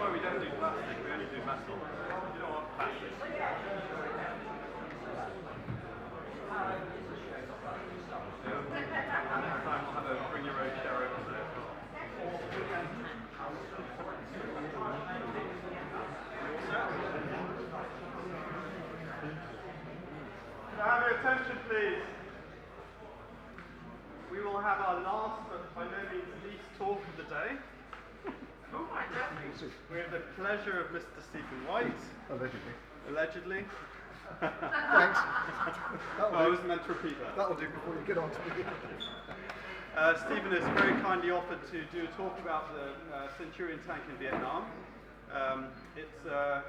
why we don't do plastic, we only do metal. You don't want plastic. Next time we'll have a bring your own chair over there as well. Can I have your attention, please? We will have our last, but by no means least, talk of the day. We have the pleasure of Mr. Stephen White. Allegedly. Thanks. I was meant to repeat that. That'll do before you get on to the Stephen has very kindly offered to do a talk about the Centurion tank in Vietnam. It's a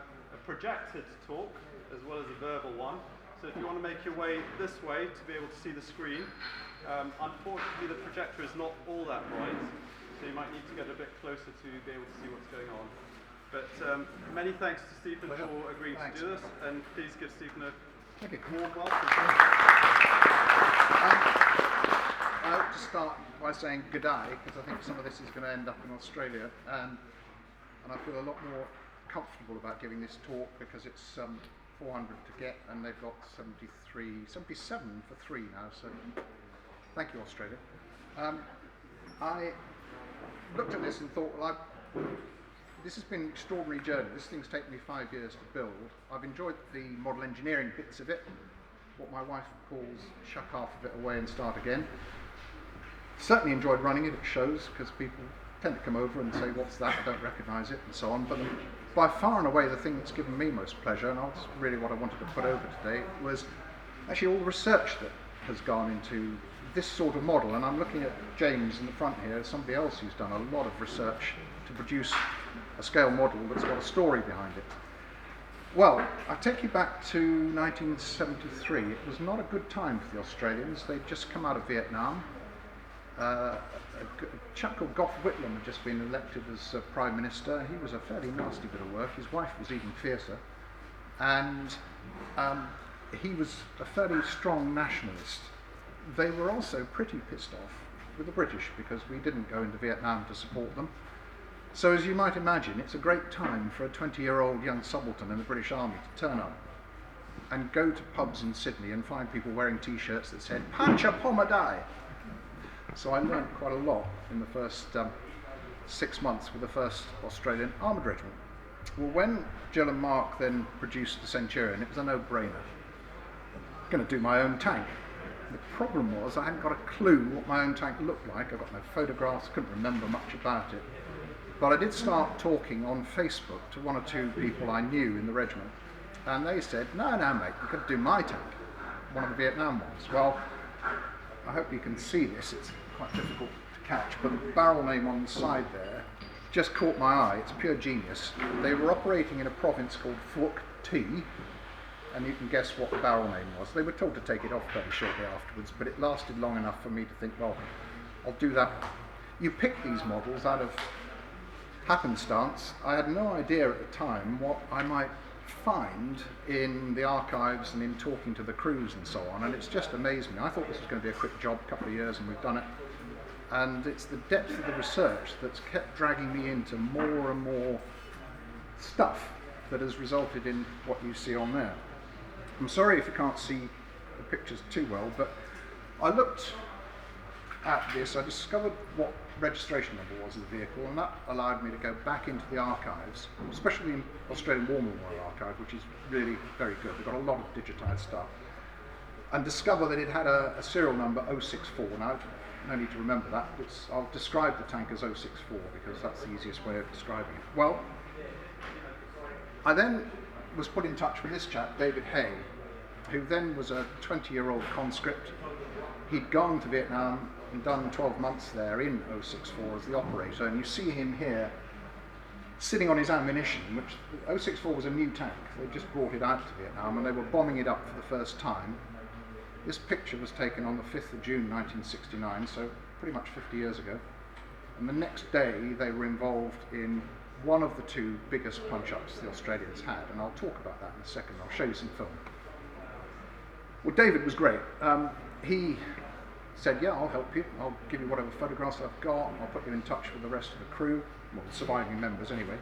projected talk as well as a verbal one. So if you want to make your way this way to be able to see the screen, unfortunately the projector is not all that bright, so you might need to get a bit closer to be able to see what's going on. But many thanks to Stephen for agreeing to do this, and please give Stephen a warm welcome. I hope to start by saying good day, because I think some of this is going to end up in Australia, and I feel a lot more comfortable about giving this talk because it's 400 to get, and they've got 77 for 3 now, so thank you, Australia. I looked at this and thought, well, this has been an extraordinary journey. This thing's taken me 5 years to build. I've enjoyed the model engineering bits of it, what my wife calls chuck half of it away and start again. Certainly enjoyed running it at shows because people tend to come over and say, what's that, I don't recognise it, and so on. But by far and away the thing that's given me most pleasure, and that's really what I wanted to put over today, was actually all the research that has gone into this sort of model. And I'm looking at James in the front here, somebody else who's done a lot of research to produce a scale model that's got a story behind it. Well, I take you back to 1973. It was not a good time for the Australians. They'd just come out of Vietnam. A chap called Gough Whitlam had just been elected as Prime Minister. He was a fairly nasty bit of work. His wife was even fiercer. And he was a fairly strong nationalist. They were also pretty pissed off with the British because we didn't go into Vietnam to support them. So as you might imagine, it's a great time for a 20-year-old young subaltern in the British Army to turn up and go to pubs in Sydney and find people wearing t-shirts that said, "Pancha Pomadai." So I learned quite a lot in the first 6 months with the 1st Australian Armoured Regiment. Well, when Jill and Mark then produced the Centurion, it was a no-brainer. I'm going to do my own tank. The problem was I hadn't got a clue what my own tank looked like. I got no photographs, couldn't remember much about it. But I did start talking on Facebook to 1 or 2 people I knew in the regiment. And they said, no, mate, you could do my tank, one of the Vietnam ones. Well, I hope you can see this. It's quite difficult to catch, but the barrel name on the side there just caught my eye. It's pure genius. They were operating in a province called Phuoc Thi, and you can guess what the barrel name was. They were told to take it off very shortly afterwards, but it lasted long enough for me to think, well, I'll do that. You pick these models out of happenstance. I had no idea at the time what I might find in the archives and in talking to the crews and so on, and it's just amazed me. I thought this was going to be a quick job, a couple of years, and we've done it. And it's the depth of the research that's kept dragging me into more and more stuff that has resulted in what you see on there. I'm sorry if you can't see the pictures too well, but I looked at this, I discovered what registration number was of the vehicle, and that allowed me to go back into the archives, especially in Australian War Memorial Archive, which is really very good. They've got a lot of digitised stuff, and discover that it had a serial number 064. Now, no need to remember that. I'll describe the tank as 064 because that's the easiest way of describing it. Well, I then was put in touch with this chap, David Hay, who then was a 20-year-old conscript. He'd gone to Vietnam and done 12 months there in 064 as the operator, and you see him here sitting on his ammunition, which 064 was a new tank. They just brought it out to Vietnam and they were bombing it up for the first time. This picture was taken on the 5th of June 1969, so pretty much 50 years ago. And the next day they were involved in one of the 2 biggest punch-ups the Australians had, and I'll talk about that in a second. I'll show you some film. Well, David was great. He said, yeah, I'll help you. I'll give you whatever photographs I've got. I'll put you in touch with the rest of the crew, well, the surviving members anyway.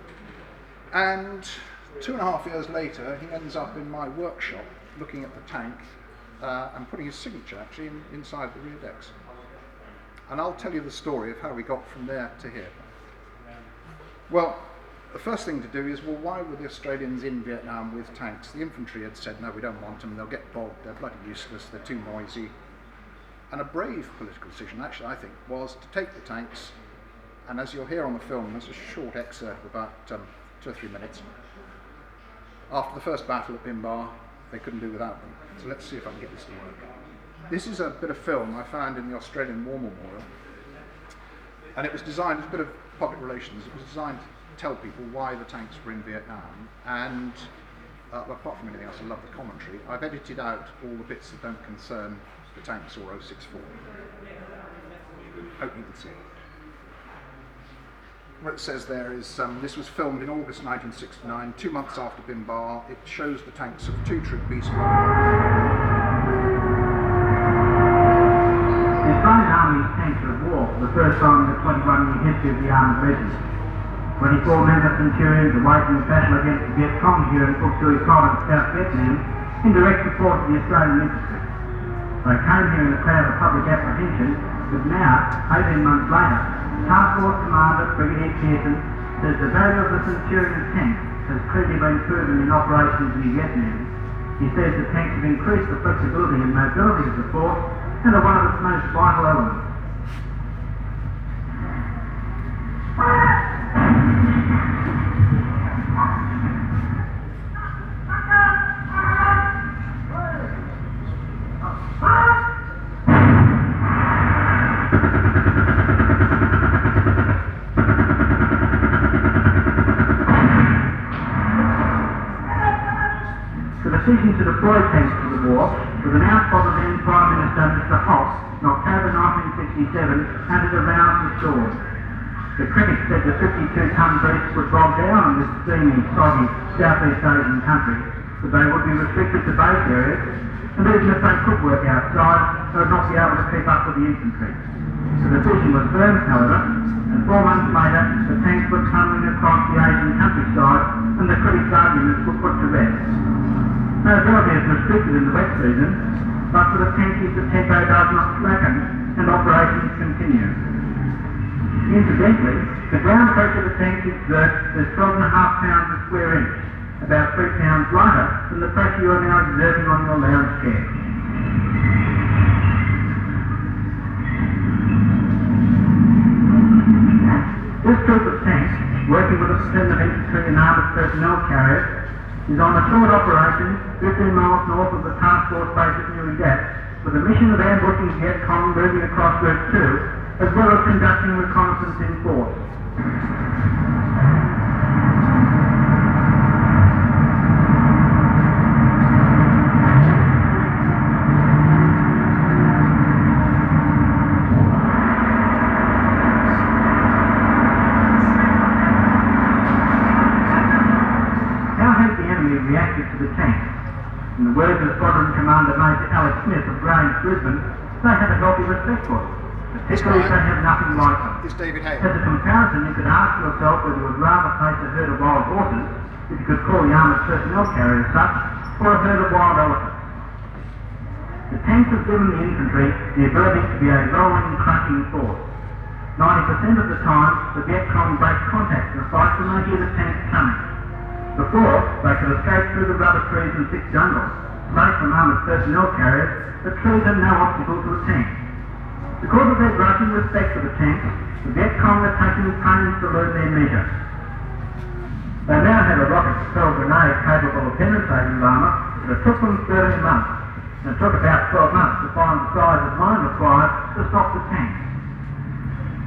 And 2.5 years later, he ends up in my workshop looking at the tank and putting his signature actually inside the rear decks. And I'll tell you the story of how we got from there to here. Well, the first thing to do is, well, why were the Australians in Vietnam with tanks? The infantry had said, no, we don't want them, they'll get bogged, they're bloody useless, they're too noisy. And a brave political decision, actually, I think, was to take the tanks, and as you'll hear on the film, there's a short excerpt of about 2 or 3 minutes. After the first battle at Bimbar, they couldn't do without them. So let's see if I can get this to work. This is a bit of film I found in the Australian War Memorial, and it was designed as a bit of public relations. It was designed to tell people why the tanks were in Vietnam, and well, apart from anything else, I love the commentary. I've edited out all the bits that don't concern the tanks or 064. Hope you can see it. What it says there is, this was filmed in August 1969, 2 months after Bimbar. It shows the tanks of 2 troop beasts. The Australian Army's tanks were at war for the first time in the 21-year history of the armed regiment. 24 member Centurions awaiting the battle against the Viet Cong here in Phu Quoc province, South Vietnam, in direct support of the Australian infantry. They came here in a cloud of public apprehension, but now, 18 months later, Task Force Commander Brigadier Pearson says the value of the Centurion tank has clearly been proven in operations in Vietnam. He says the tanks have increased the flexibility and mobility of the force and are one of its most vital elements. The decision to deploy tanks to the war was announced by the then Prime Minister Mr Hock in October 1967, and it aroused the storm. The critics said the 52-ton beasts would bog down in this steamy, soggy Southeast Asian country, that they would be restricted to base areas, and even if they could work outside, they would not be able to keep up with the infantry. The decision was firm, however, and 4 months later, the tanks were tumbling across the Asian countryside, and the critics' arguments were put to rest. Mobility is restricted in the wet season, but for the tankies the tempo does not slacken and operations continue. Incidentally, the ground pressure the tanks exert is 12.5 pounds a square inch, about 3 pounds lighter than the pressure you are now exerting on your lounge chair. This troop of tanks, working with a platoon of infantry and armoured personnel carriers, is on a short operation 15 miles north of the task force base at Nui Dat, with a mission of ambushing Viet Cong moving across Route 2, as well as conducting reconnaissance in force. Reacted to the tanks. In the words of Squadron Commander Major Alex Smith of Grange, Brisbane, they have a healthy respect for them. Particularly if they have nothing like them. Is David Hay. As a comparison, you could ask yourself whether you would rather face a herd of wild horses, if you could call the armoured personnel carriers such, or a herd of wild elephants. The tanks have given the infantry the ability to be a rolling, crushing force. 90% of the time, the Viet Cong break contact in the fight when they hear the tanks coming. Before, they could escape through the rubber trees and thick jungle. Safe from armoured personnel carriers, the trees are no obstacle to a tank. Because of their grudging respect for the tanks, the Viet Cong are taking pains to learn their measure. They now have a rocket-propelled grenade capable of penetrating armour that took them 13 months, and it took about 12 months to find the size of mine required to stop the tanks.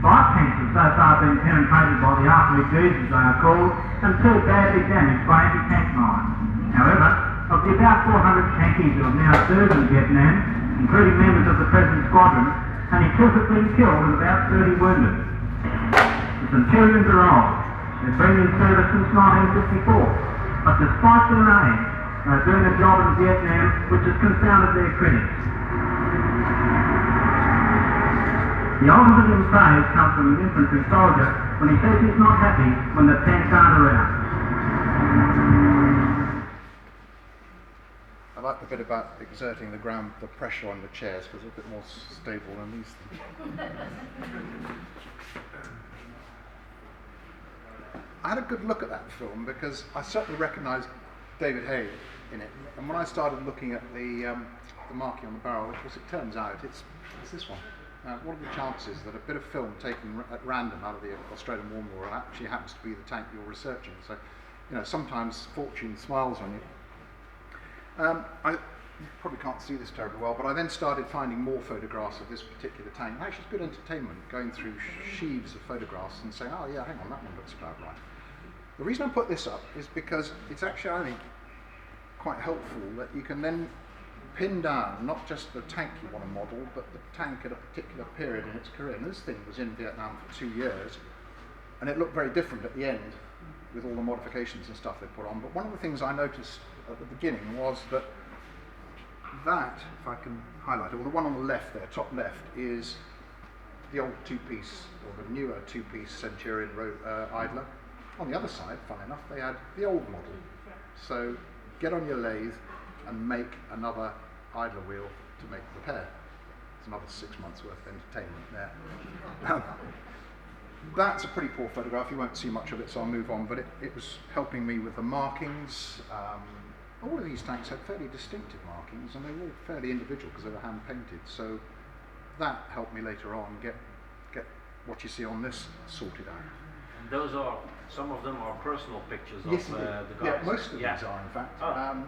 5 tanks have so far been penetrated by the artillery Gs, as they are called, and 2 badly damaged by anti-tank mines. However, of the about 400 tankies who have now served in Vietnam, including members of the present squadron, only 2 have been killed and about 30 wounded. The Centurions are old. They've been in service since 1954, but despite their age, they're doing a job in Vietnam which has confounded their critics. The ultimate in praise comes from an infantry soldier when he says he's not happy when the tanks aren't around. bit about exerting the pressure on the chairs, because it's a bit more stable than these things. I had a good look at that film because I certainly recognised David Hay in it, and when I started looking at the marking on the barrel, of course it turns out it's this one. What are the chances that a bit of film taken at random out of the Australian War Memorial actually happens to be the tank you're researching? So, sometimes fortune smiles on you. You probably can't see this terribly well, but I then started finding more photographs of this particular tank. Actually, it's good entertainment going through sheaves of photographs and saying, oh yeah, hang on, that one looks about right. The reason I put this up is because it's actually, I think, quite helpful that you can then pin down not just the tank you want to model, but the tank at a particular period in its career. And this thing was in Vietnam for 2 years, and it looked very different at the end with all the modifications and stuff they put on. But one of the things I noticed at the beginning was that, if I can highlight it, well, the one on the left there, top left, is the old two-piece, or the newer two-piece Centurion idler. On the other side, funny enough, they had the old model. So get on your lathe and make another idler wheel to make the repair. It's another 6 months worth of entertainment there. That's a pretty poor photograph, you won't see much of it, so I'll move on, but it was helping me with the markings. All of these tanks had fairly distinctive markings, and they were all fairly individual because they were hand painted, so that helped me later on get what you see on this sorted out. And those are, some of them are personal pictures Yes, of the guys? Yeah, most of these are, in fact. Oh.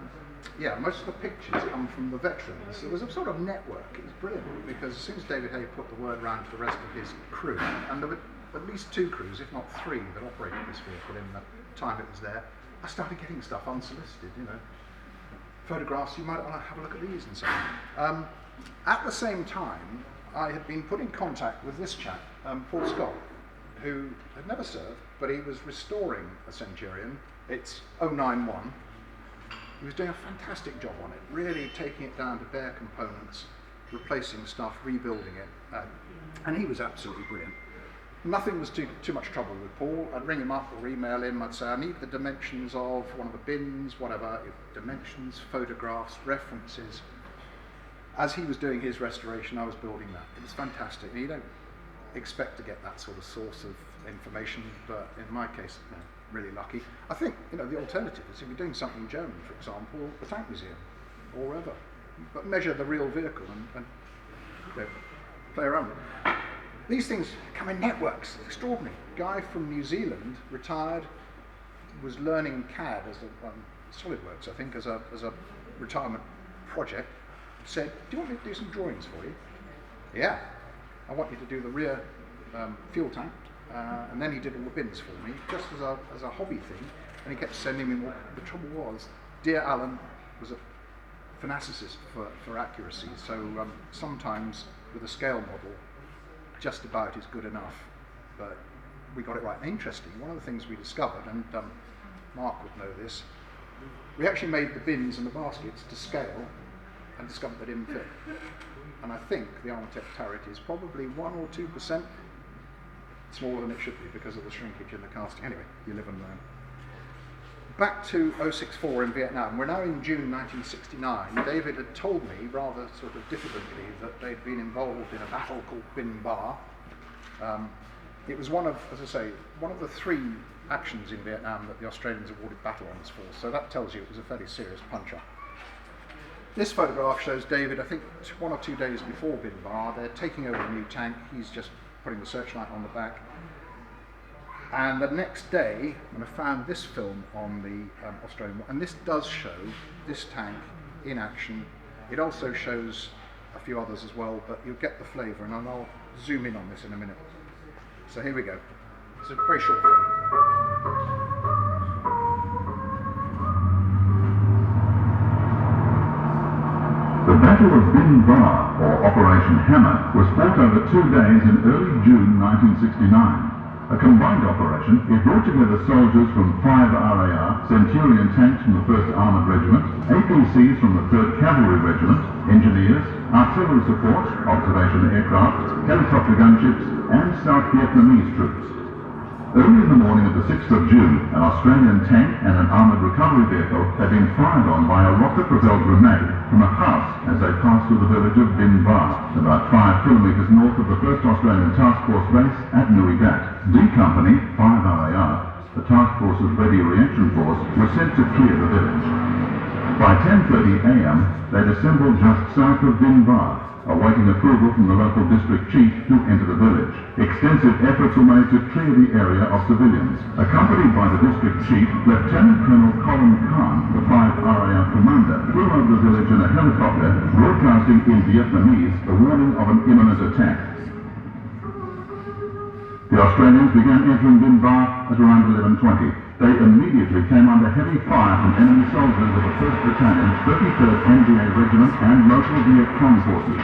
Yeah, most of the pictures come from the veterans. There was a sort of network. It was brilliant because as soon as David Hay put the word round to the rest of his crew, and there were at least 2 crews, if not 3, that operated this vehicle in the time it was there, I started getting stuff unsolicited, photographs, you might want to have a look at these and so on. At the same time, I had been put in contact with this chap, Paul Scott, who had never served, but he was restoring a Centurion. It's 091. He was doing a fantastic job on it, really taking it down to bare components, replacing stuff, rebuilding it, and he was absolutely brilliant. Nothing was too much trouble with Paul. I'd ring him up or email him, I'd say I need the dimensions of one of the bins, whatever, dimensions, photographs, references. As he was doing his restoration, I was building that. It was fantastic. And you don't expect to get that sort of source of information, but in my case, really lucky. I think, the alternative is if you're doing something in Germany, for example, the Tank Museum, or wherever, but measure the real vehicle and play around with it. These things come in networks, extraordinary. Guy from New Zealand, retired, was learning CAD as SolidWorks, I think, as a retirement project, said, do you want me to do some drawings for you? Yeah. I want you to do the rear fuel tank, and then he did all the bins for me, just as a hobby thing, and he kept sending me more. The trouble was, dear Alan was a fanaticist for accuracy, so sometimes with a scale model, just about is good enough, but we got it right. And interesting, one of the things we discovered, and Mark would know this, we actually made the bins and the baskets to scale and discovered they didn't fit. And I think the Armortek turret is probably 1 or 2% smaller than it should be because of the shrinkage in the casting. Anyway, you live and learn. Back to 064 in Vietnam. We're now in June 1969. David had told me, rather sort of diffidently, that they'd been involved in a battle called Bin Ba. It was one of, as I say, one of the 3 actions in Vietnam that the Australians awarded battle honours for, so that tells you it was a fairly serious punch-up. This photograph shows David, I think 1 or 2 days before Bin Ba. They're taking over a new tank. He's just putting the searchlight on the back. And the next day, when I found this film on the Australian, and this does show this tank in action. It also shows a few others as well, but you'll get the flavour, and I'll zoom in on this in a minute. So here we go. It's a very short film. The Battle of Bin Ba, or Operation Hammer, was fought over 2 days in early June 1969. A combined operation, it brought together soldiers from 5 RAR, Centurion tanks from the 1st Armoured Regiment, APCs from the 3rd Cavalry Regiment, engineers, artillery support, observation aircraft, helicopter gunships, and South Vietnamese troops. Early in the morning of the 6th of June, an Australian tank and an armoured recovery vehicle had been fired on by a rocket-propelled grenade from a house as they passed through the village of Bin Bar, about 5 kilometres north of the 1st Australian Task Force base at Nui Dat. D Company, 5 RAR, the Task Force's Ready Reaction Force, was sent to clear the village. By 10:30 a.m., they'd assembled just south of Bin Bar, awaiting approval from the local district chief to enter the village. Extensive efforts were made to clear the area of civilians. Accompanied by the district chief, Lieutenant Colonel Colin Khan, the 5 RAR commander, flew over the village in a helicopter, broadcasting in Vietnamese the warning of an imminent attack. The Australians began entering Bin Bar at around 11:20. They immediately came under heavy fire from enemy soldiers of the 1st Battalion, 33rd NDA Regiment and local Viet Cong forces.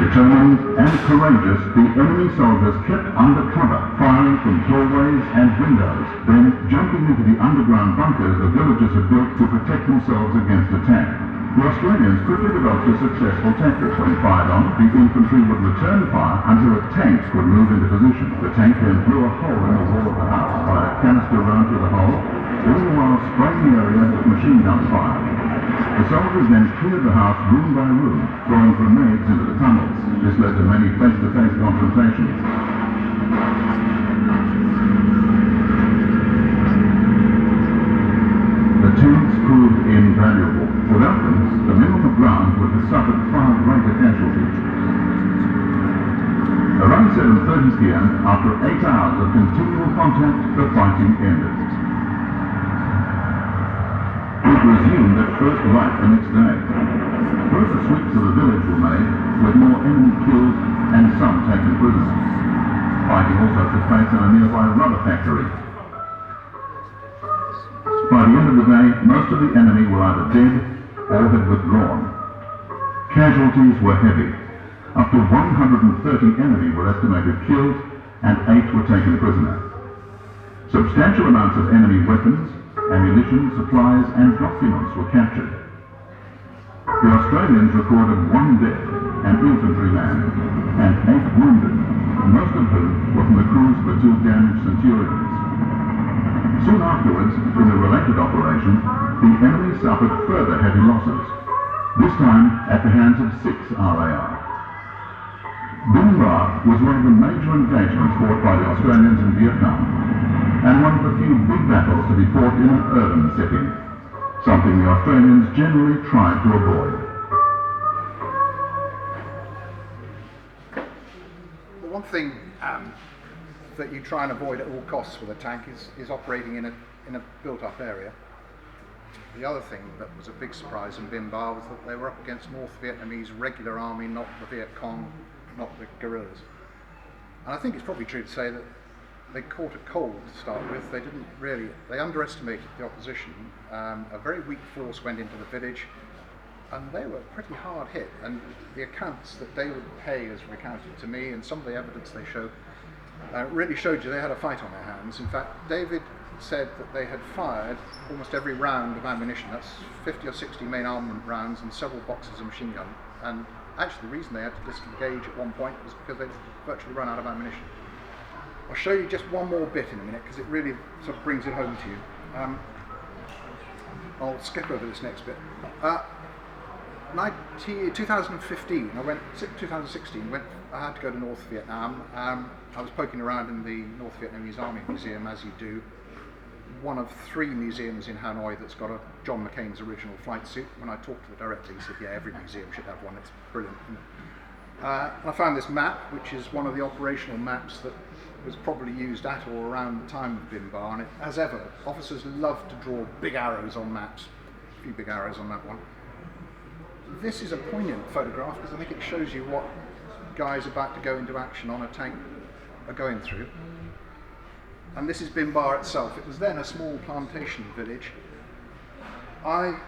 Determined and courageous, the enemy soldiers kept under cover, firing from doorways and windows, then jumping into the underground bunkers the villagers had built to protect themselves against attack. The Australians quickly developed a successful tactic. When fired on, the infantry would return fire until a tank could move into position. The tank then blew a hole in the wall of the house, fired a canister round through the hole, all the while spraying the area with machine gun fire. The soldiers then cleared the house room by room, throwing grenades into the tunnels. This led to many face-to-face confrontations. The tanks proved invaluable. Without them, the men on the ground would have suffered far greater casualties. Around 7:30 p.m., after 8 hours of continual contact, the fighting ended. It resumed at first light the next day. Further sweeps of the village were made, with more enemy killed and some taken prisoners. Fighting also took place in a nearby rubber factory. By the end of the day, most of the enemy were either dead or had withdrawn. Casualties were heavy. Up to 130 enemy were estimated killed and 8 were taken prisoner. Substantial amounts of enemy weapons, ammunition, supplies and documents were captured. The Australians recorded 1 death, an infantryman, and 8 wounded, most of whom were from the crews of the 2 damaged Centurions. Soon afterwards, in a related operation, the enemy suffered further heavy losses, this time at the hands of 6 RAR. Bin Bar was one of the major engagements fought by the Australians in Vietnam, and one of the few big battles to be fought in an urban setting, something the Australians generally tried to avoid. The one thing that you try and avoid at all costs with a tank is operating in a built-up area. The other thing that was a big surprise in Bin Bar was that they were up against North Vietnamese regular army, not the Viet Cong, not the guerrillas. And I think it's probably true to say that they caught a cold to start with. They underestimated the opposition. A very weak force went into the village, and they were pretty hard hit. And the accounts that David Hay has recounted to me, and some of the evidence they show, really showed you they had a fight on their hands. In fact, David said that they had fired almost every round of ammunition. That's 50 or 60 main armament rounds and several boxes of machine gun. And actually the reason they had to disengage at one point was because they'd virtually run out of ammunition. I'll show you just one more bit in a minute because it really sort of brings it home to you. I'll skip over this next bit. 2015, 2016, I had to go to North Vietnam. I was poking around in the North Vietnamese Army Museum, as you do. One of 3 museums in Hanoi that's got a John McCain's original flight suit. When I talked to the director, he said, yeah, every museum should have one, it's brilliant. I found this map, which is one of the operational maps that was probably used at or around the time of Bin Bar, and as ever, officers love to draw big arrows on maps. A few big arrows on that one. This is a poignant photograph because I think it shows you what guys about to go into action on a tank are going through. And this is Bin Bar itself. It was then a small plantation village. I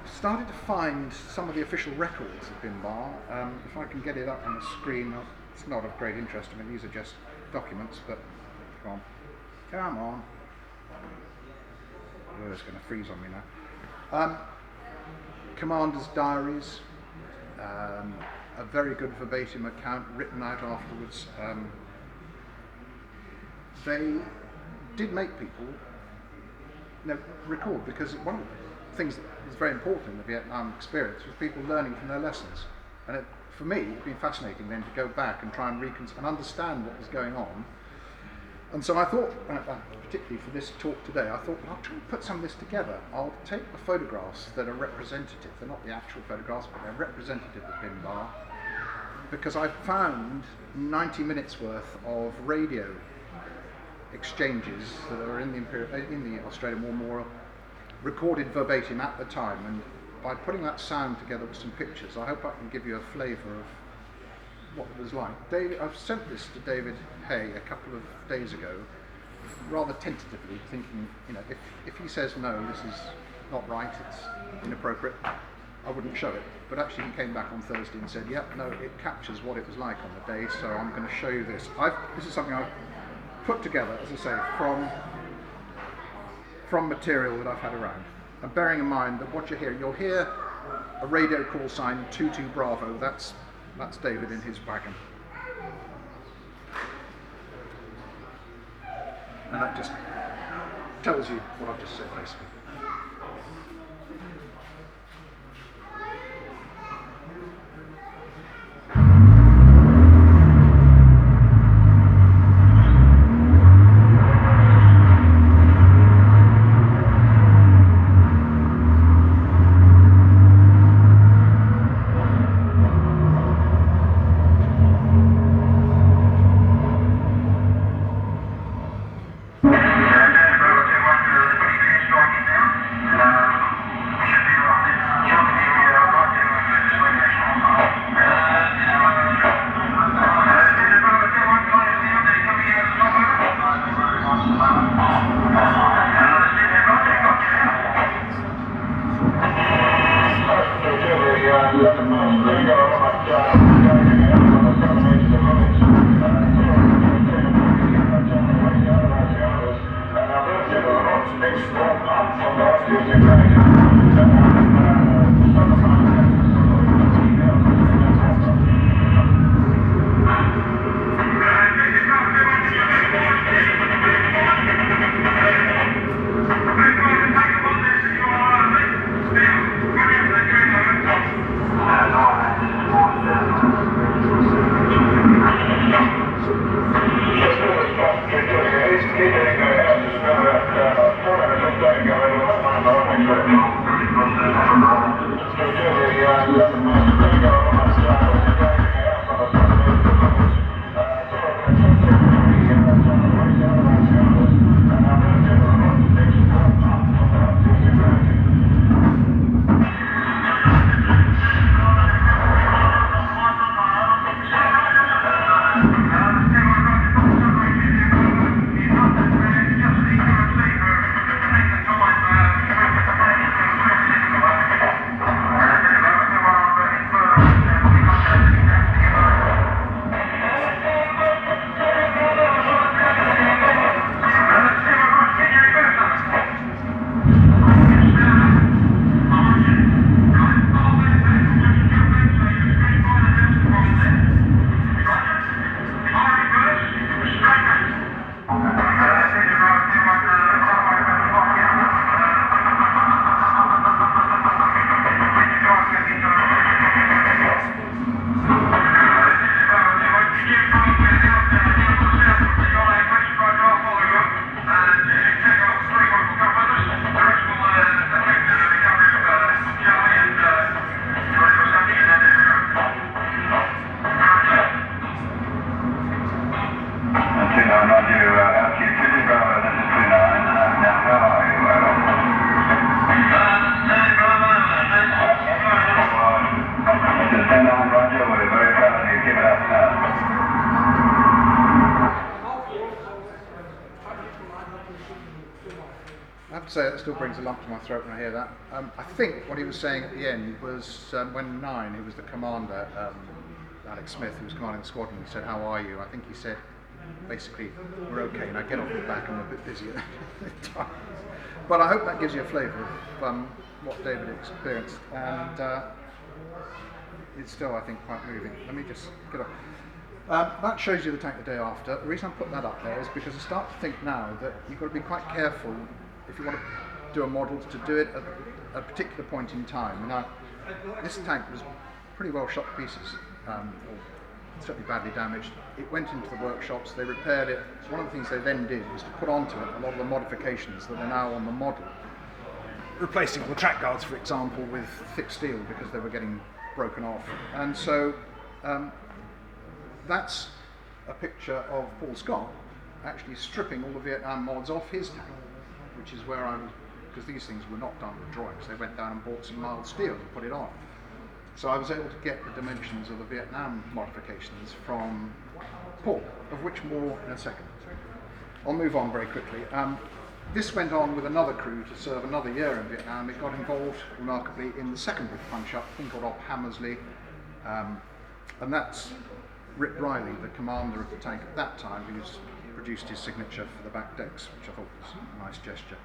started to find some of the official records of Bin Bar. If I can get it up on the screen, it's not of great interest. I mean, these are just documents, but come on. Oh, it's going to freeze on me now. Commanders' diaries, a very good verbatim account written out afterwards. They did make people record, because one of the things that was very important in the Vietnam experience was people learning from their lessons. And for me, it's been fascinating then to go back and try and understand what was going on. And so I thought, particularly for this talk today, I thought, well, I'll try and put some of this together. I'll take the photographs that are representative. They're not the actual photographs, but they're representative of Bin Ba, because I found 90 minutes worth of radio exchanges that are in the Australian War Memorial, recorded verbatim at the time. And by putting that sound together with some pictures, I hope I can give you a flavour of what it was like. I've sent this to David Hay a couple of days ago, rather tentatively, thinking, if he says no, this is not right, it's inappropriate, I wouldn't show it. But actually he came back on Thursday and said, yep, no, it captures what it was like on the day, so I'm going to show you this. This is something I've put together, as I say, from material that I've had around. And bearing in mind that what you'll hear a radio call sign 22 Bravo, that's David in his wagon. And that just tells you what I've just said, basically. That still brings a lump to my throat when I hear that. I think what he was saying at the end was when 9, who was the commander, Alex Smith, who was commanding the squadron, he said, "How are you?" I think he said, basically, "We're okay, now get off the back, I'm a bit busy at the time." But I hope that gives you a flavour of what David experienced. And it's still, I think, quite moving. Let me just get up. That shows you the tank the day after. The reason I put that up there is because I start to think now that you've got to be quite careful if you want to do a model to do it at a particular point in time. Now, this tank was pretty well shot to pieces, or certainly badly damaged. It went into the workshops, they repaired it. One of the things they then did was to put onto it a lot of the modifications that are now on the model, replacing all the track guards, for example, with thick steel because they were getting broken off. And so that's a picture of Paul Scott actually stripping all the Vietnam mods off his tank, which is where I was, because these things were not done with drawings. They went down and bought some mild steel and put it on. So I was able to get the dimensions of the Vietnam modifications from Paul, of which more in a second. I'll move on very quickly. This went on with another crew to serve another year in Vietnam. It got involved, remarkably, in the second big punch-up, a thing called Op Hammersley, and that's Rip Riley, the commander of the tank at that time, who's produced his signature for the back decks, which I thought was a nice gesture.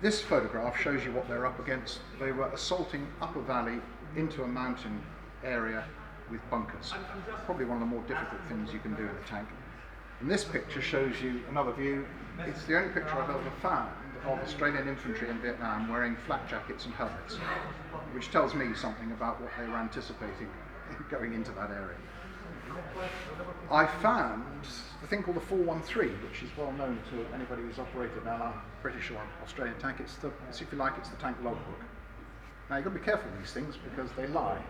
This photograph shows you what they're up against. They were assaulting up a valley into a mountain area with bunkers. Probably one of the more difficult things you can do in a tank. And this picture shows you another view. It's the only picture I've ever found of Australian infantry in Vietnam wearing flak jackets and helmets, which tells me something about what they were anticipating going into that area. I found the thing called the 413, which is well known to anybody who's operated now a British or Australian tank. It's the, if you like, it's the tank logbook. Now you've got to be careful with these things because they lie.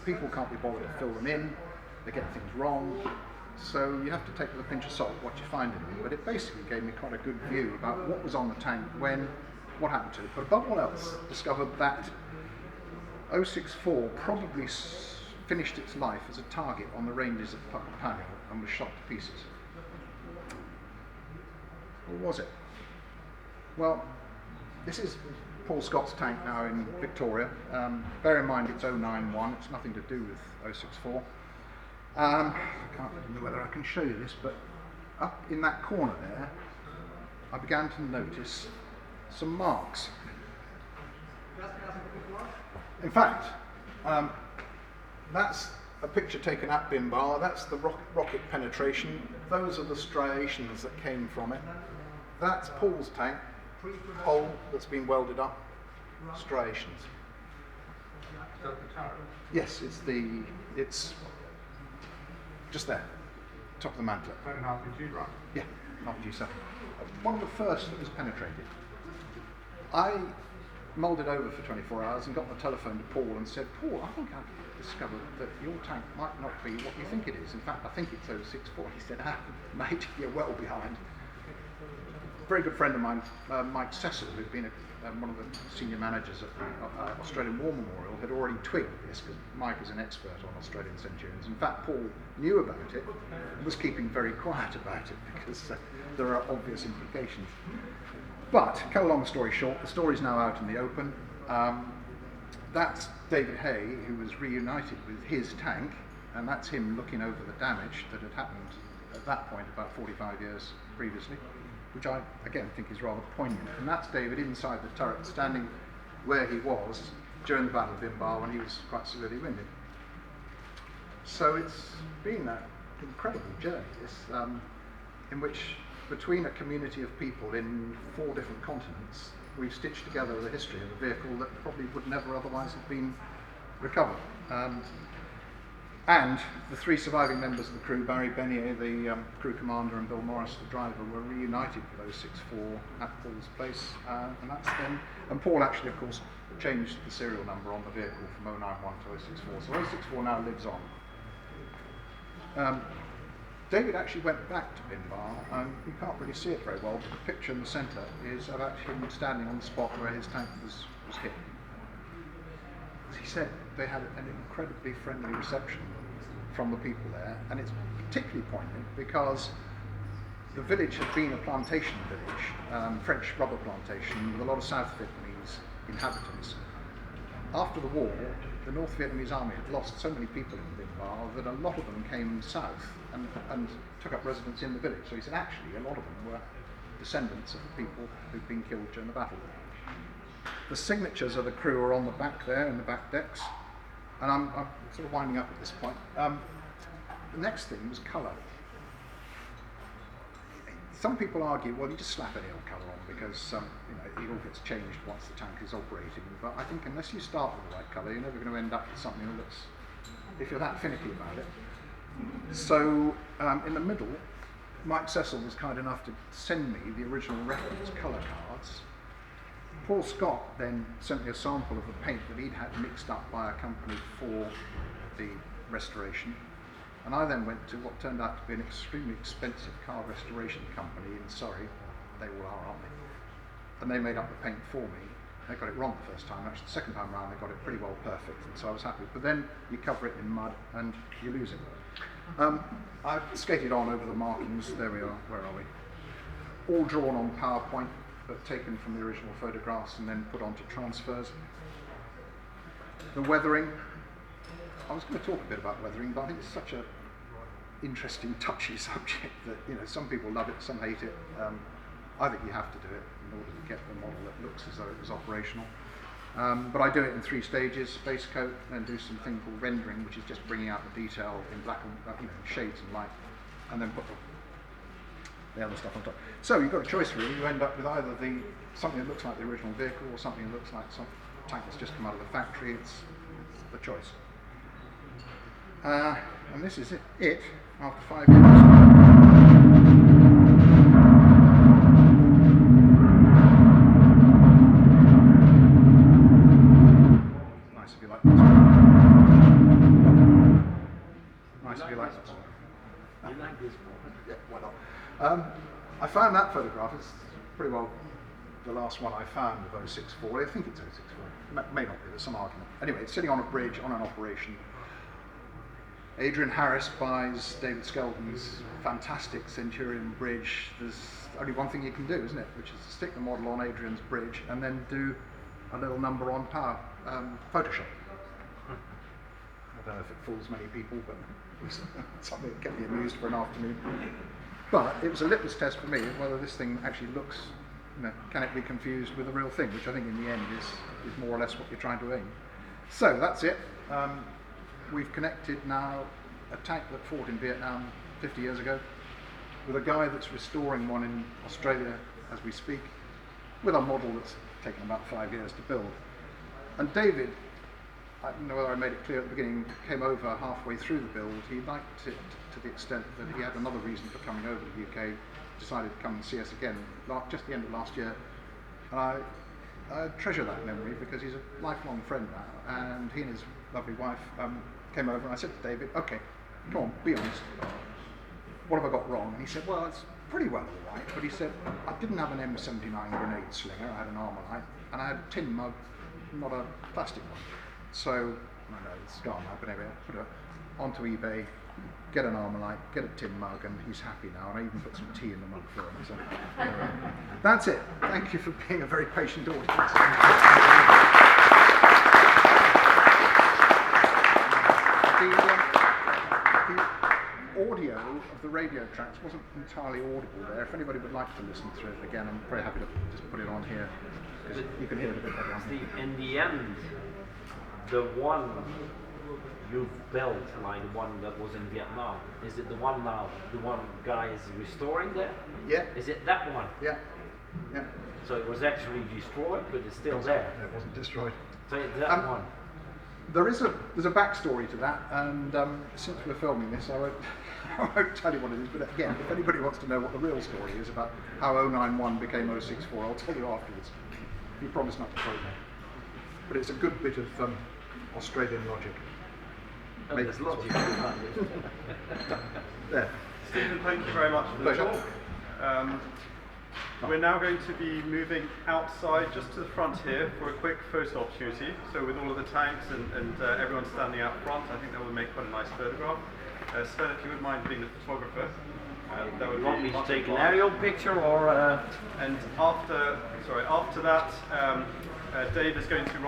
People can't be bothered to fill them in, they get things wrong, so you have to take with a pinch of salt what you find in them. But it basically gave me quite a good view about what was on the tank when, what happened to it. But above all else, discovered that 064 probably finished its life as a target on the ranges of Papunya and was shot to pieces. Or was it? Well, this is Paul Scott's tank now in Victoria. Bear in mind it's 091, it's nothing to do with 064. I can't remember whether I can show you this, but up in that corner there, I began to notice some marks. In fact, that's a picture taken at Bimbar, that's the rocket penetration, those are the striations that came from it. That's Paul's tank, hole that's been welded up, striations. Is that the tower? Yes, it's just there, top of the mantle. Is that an RPG, right? Yeah, RPG 7. One of the first that was penetrated. I mulled it over for 24 hours and got on the telephone to Paul and said, Paul, I think I've discovered that your tank might not be what you think it is. In fact, I think it's 064. He said, mate, you're well behind. A very good friend of mine, Mike Cecil, who'd been one of the senior managers at the Australian War Memorial, had already twigged this because Mike is an expert on Australian Centurions. In fact, Paul knew about it and was keeping very quiet about it because there are obvious implications. But, cut a long story short, the story's now out in the open. That's David Hay, who was reunited with his tank, and that's him looking over the damage that had happened at that point about 45 years previously, which I, again, think is rather poignant. And that's David inside the turret, standing where he was during the Battle of Bimbar when he was quite severely winded. So it's been that incredible journey, in which, between a community of people in 4 different continents, we've stitched together the history of a vehicle that probably would never otherwise have been recovered. And the 3 surviving members of the crew, Barry Benier, the crew commander, and Bill Morris, the driver, were reunited with 064 at Paul's place, and that's then. And Paul actually, of course, changed the serial number on the vehicle from 091 to 064, so 064 now lives on. David actually went back to Bimbar, and you can't really see it very well, but the picture in the centre is about him standing on the spot where his tank was hit. As he said, they had an incredibly friendly reception from the people there, and it's particularly poignant because the village had been a plantation village, French rubber plantation, with a lot of South Vietnamese inhabitants. After the war, the North Vietnamese army had lost so many people in Bimbar that a lot of them came south and took up residence in the village. So he said actually a lot of them were descendants of the people who'd been killed during the battle. The signatures of the crew are on the back there in the back decks. and I'm sort of winding up at this point. The next thing was colour. Some people argue, well, you just slap any old colour on because you know, it all gets changed once the tank is operating. But I think unless you start with the right colour, you're never going to end up with something that looks, if you're that finicky about it. So in the middle, Mike Cecil was kind enough to send me the original reference colour cards. Paul Scott then sent me a sample of the paint that he'd had mixed up by a company for the restoration. And I then went to what turned out to be an extremely expensive car restoration company in Surrey. They all are, aren't they? And they made up the paint for me. They got it wrong the first time. Actually, the second time round, they got it pretty well perfect, and so I was happy. But then you cover it in mud and you lose it. I've skated on over the markings. There we are. Where are we? All drawn on PowerPoint, but taken from the original photographs and then put onto transfers. The weathering. I was going to talk a bit about weathering, but I think it's such a interesting, touchy subject that, you know, some people love it, some hate it. I think you have to do it in order to get the model that looks as though it was operational. But I do it in 3 stages: base coat, then do something called rendering, which is just bringing out the detail in black and shades and light, and then put the other stuff on top. So you've got a choice really. You end up with either something that looks like the original vehicle or something that looks like some tank that's just come out of the factory. It's the choice. And this is it after 5 years. Nice if you like this one. Nice if you like this one. You like this one? Yeah, why not? I found that photograph. It's pretty well the last one I found of 064. I think it's 064. May not be. There's some argument. Anyway, it's sitting on a bridge on an operation. Adrian Harris buys David Skeldon's fantastic Centurion bridge. There's only one thing you can do, isn't it? Which is to stick the model on Adrian's bridge and then do a little number on Photoshop. I don't know if it fools many people, but it was something that kept me amused for an afternoon. But it was a litmus test for me of whether this thing actually looks, can it be confused with the real thing, which I think in the end is more or less what you're trying to aim. So that's it. We've connected now a tank that fought in Vietnam 50 years ago with a guy that's restoring one in Australia as we speak, with a model that's taken about 5 years to build. And David, I don't know whether I made it clear at the beginning, came over halfway through the build. He liked it to the extent that he had another reason for coming over to the UK, decided to come and see us again just the end of last year. And I treasure that memory because he's a lifelong friend now, and he and his lovely wife came over, and I said to David, okay, come on, be honest, what have I got wrong? And he said, well, it's pretty well all right, but he said, I didn't have an M79 grenade slinger, I had an Armortek, and I had a tin mug, not a plastic one. So, I know it's gone now, but anyway, I put it onto eBay, get an Armortek, get a tin mug, and he's happy now, and I even put some tea in the mug for him. So, anyway, that's it. Thank you for being a very patient audience. The audio of the radio tracks wasn't entirely audible there. If anybody would like to listen to it again, I'm very happy to just put it on here, because you can hear it a bit better on here. In the end, the one you built, like the one that was in Vietnam, is it the one now, the one guy is restoring there? Yeah. Is it that one? Yeah. Yeah. So it was actually destroyed, but it's still there. It wasn't destroyed. So it's that one. There's a backstory to that, and since we're filming this, I won't tell you what it is, but again, if anybody wants to know what the real story is about how 091 became 064, I'll tell you afterwards. You promise not to quote me. But it's a good bit of Australian logic. Oh, there's logic. There. Stephen, thank you very much for the Pleasure. talk. We're now going to be moving outside just to the front here for a quick photo opportunity. So with all of the tanks and everyone standing out front, I think that would make quite a nice photograph. Sven, if you wouldn't mind being the photographer, that would You want be me to much take an obliged. aerial picture or? And after that, Dave is going to run